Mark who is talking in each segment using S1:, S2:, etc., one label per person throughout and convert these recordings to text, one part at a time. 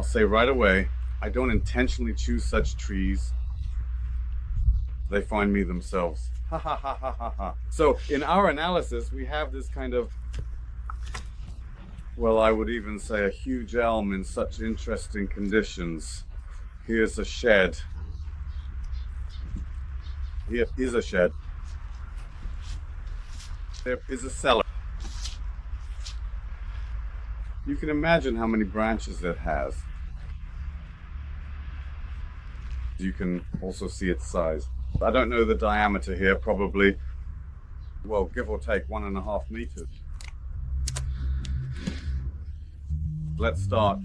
S1: say right away, I don't intentionally choose such trees. They find me themselves. Ha ha ha ha ha ha. So in our analysis, we have this kind of, well, I would even say a huge elm in such interesting conditions. Here's a shed. Here is a shed. There is a cellar. You can imagine how many branches it has. You can also see its size. I don't know the diameter here, probably, well, give or take 1.5 meters. Let's start.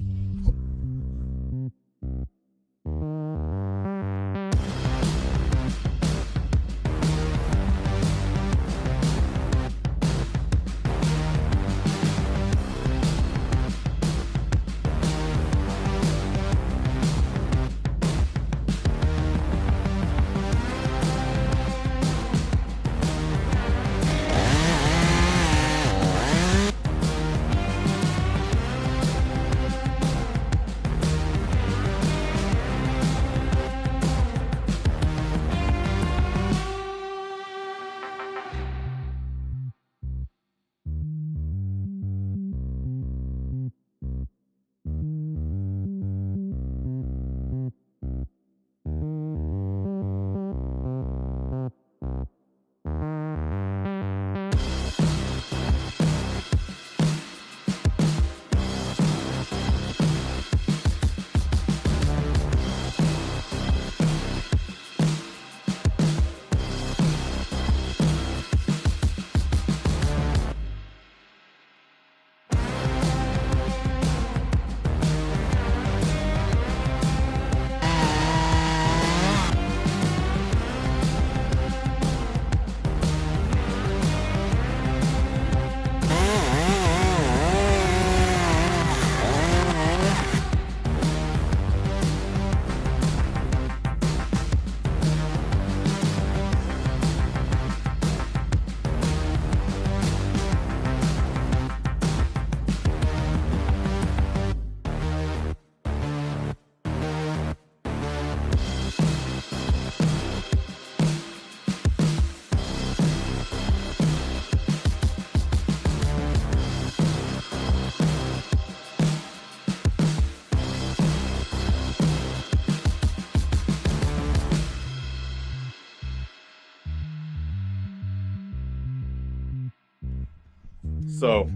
S1: So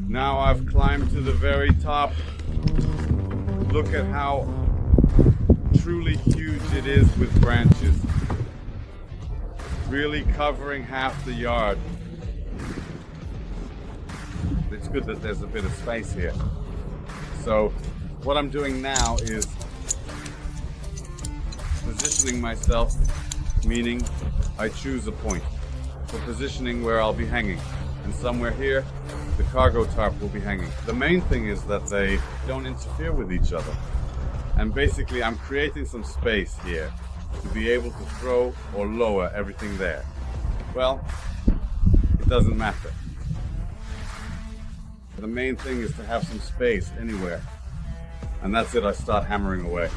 S1: now I've climbed to the very top. Look at how truly huge it is with branches. Really covering half the yard. It's good that there's a bit of space here. So what I'm doing now is positioning myself, meaning I choose a point for positioning where I'll be hanging. And somewhere here, the cargo tarp will be hanging. The main thing is that they don't interfere with each other. And basically, I'm creating some space here to be able to throw or lower everything there. Well, it doesn't matter. The main thing is to have some space anywhere. And that's it, I start hammering away.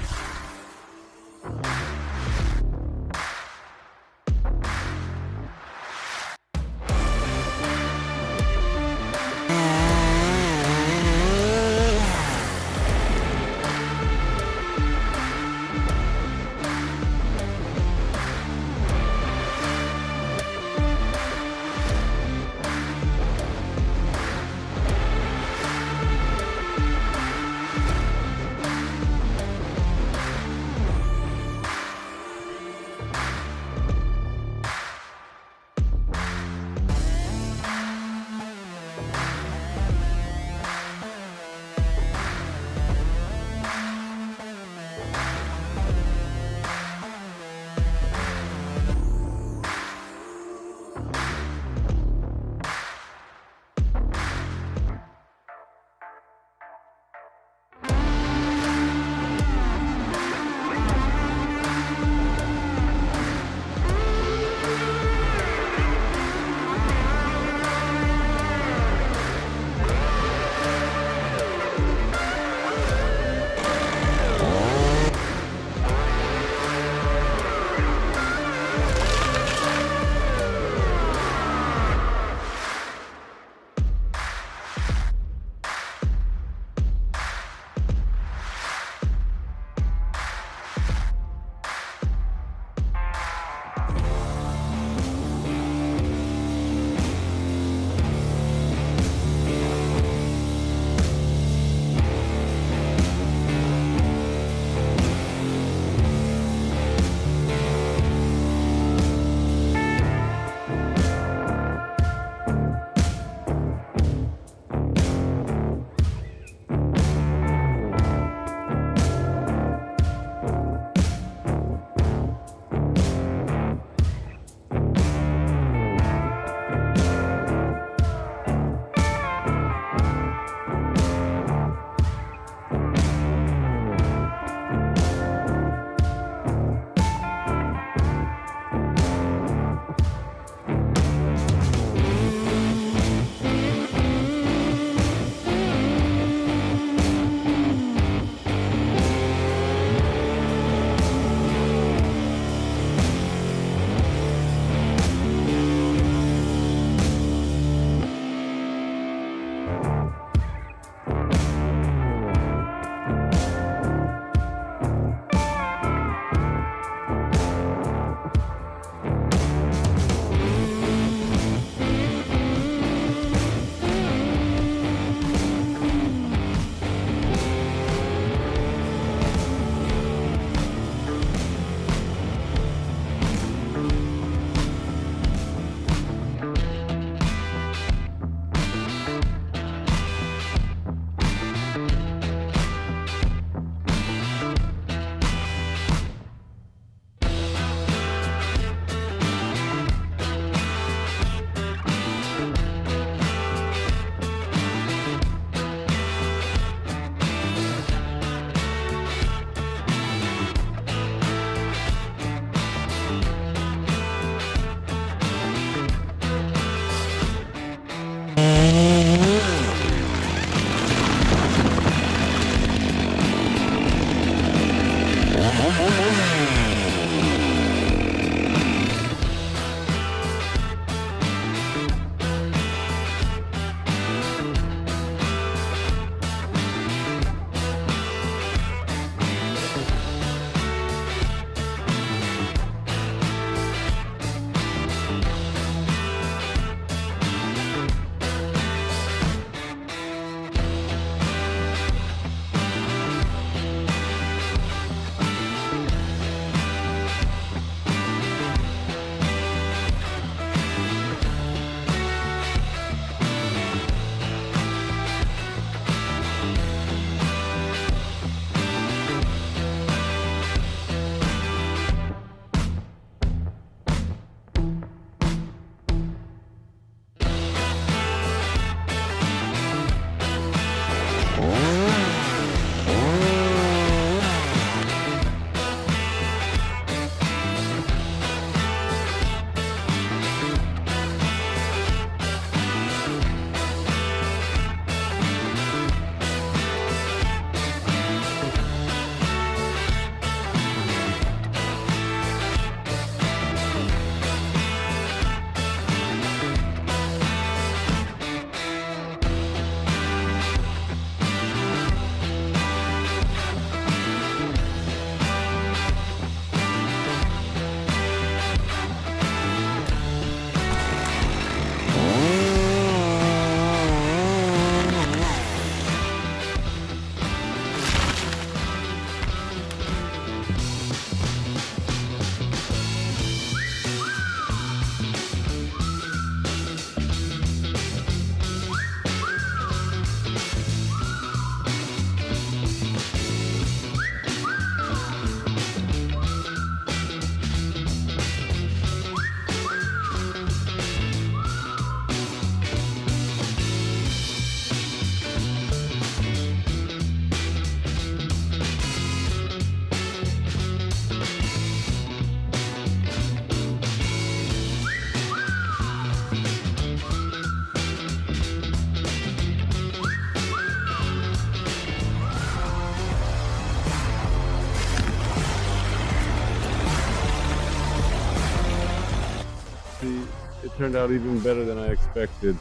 S1: turned out even better than I expected.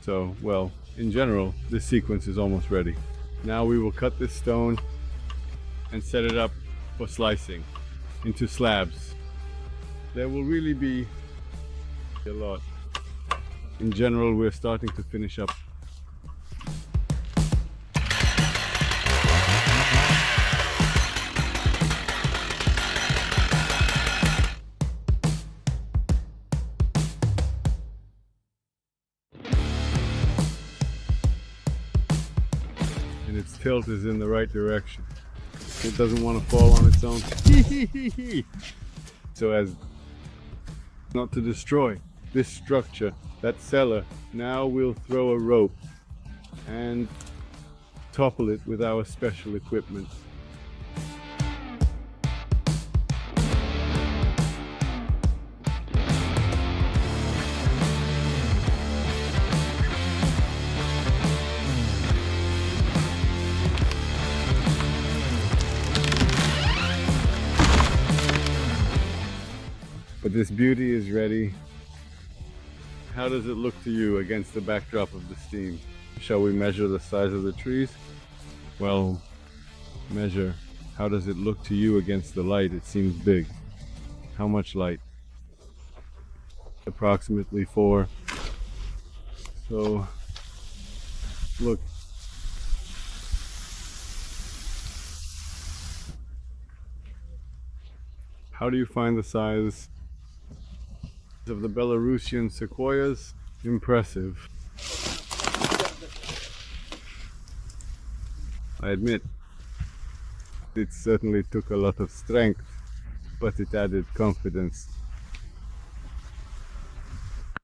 S1: So, well, in general, this sequence is almost ready. Now we will cut this stone and set it up for slicing into slabs. There will really be a lot. In general, we're starting to finish up. And its tilt is in the right direction. It doesn't want to fall on its own. So as not to destroy this structure, that cellar, now we'll throw a rope and topple it with our special equipment. But this beauty is ready. How does it look to you against the backdrop of the steam? Shall we measure the size of the trees? Well, measure. How does it look to you against the light? It seems big. How much light? Approximately 4. So, look. How do you find the size of the Belarusian sequoias? Impressive. I admit, it certainly took a lot of strength, but it added confidence.